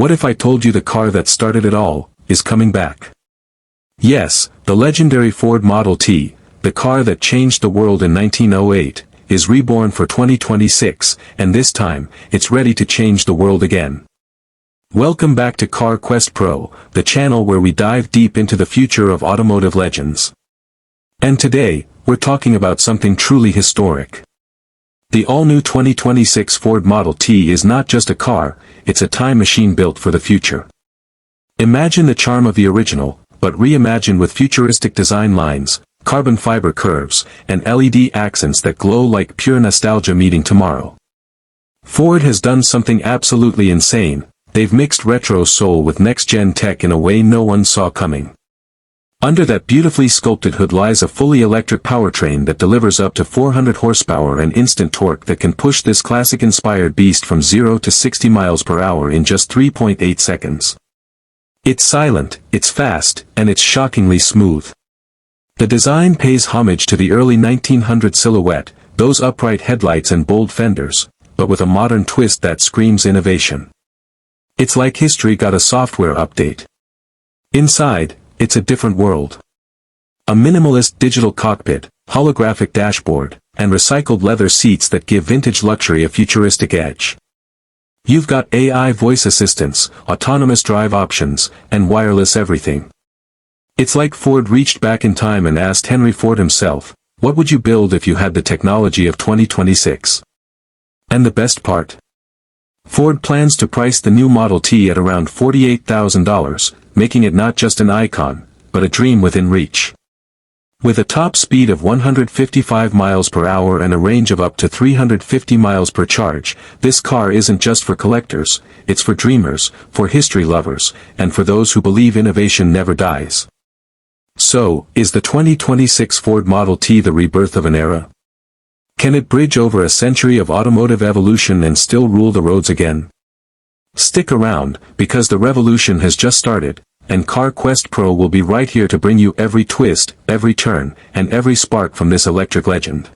What if I told you the car that started it all is coming back? Yes, the legendary Ford Model T, the car that changed the world in 1908, is reborn for 2026, and this time, it's ready to change the world again. Welcome back to Car Quest Pro, the channel where we dive deep into the future of automotive legends. And today, we're talking about something truly historic. The all-new 2026 Ford Model T is not just a car, it's a time machine built for the future. Imagine the charm of the original, but reimagined with futuristic design lines, carbon fiber curves, and LED accents that glow like pure nostalgia meeting tomorrow. Ford has done something absolutely insane. They've mixed retro soul with next-gen tech in a way no one saw coming. Under that beautifully sculpted hood lies a fully electric powertrain that delivers up to 400 horsepower and instant torque that can push this classic-inspired beast from 0 to 60 miles per hour in just 3.8 seconds. It's silent, it's fast, and it's shockingly smooth. The design pays homage to the early 1900 silhouette, those upright headlights and bold fenders, but with a modern twist that screams innovation. It's like history got a software update. Inside, it's a different world. A minimalist digital cockpit, holographic dashboard, and recycled leather seats that give vintage luxury a futuristic edge. You've got AI voice assistants, autonomous drive options, and wireless everything. It's like Ford reached back in time and asked Henry Ford himself, what would you build if you had the technology of 2026? And the best part? Ford plans to price the new Model T at around $48,000, making it not just an icon, but a dream within reach. With a top speed of 155 miles per hour and a range of up to 350 miles per charge, this car isn't just for collectors, it's for dreamers, for history lovers, and for those who believe innovation never dies. So, is the 2026 Ford Model T the rebirth of an era? Can it bridge over a century of automotive evolution and still rule the roads again? Stick around, because the revolution has just started, and Car Quest Pro will be right here to bring you every twist, every turn, and every spark from this electric legend.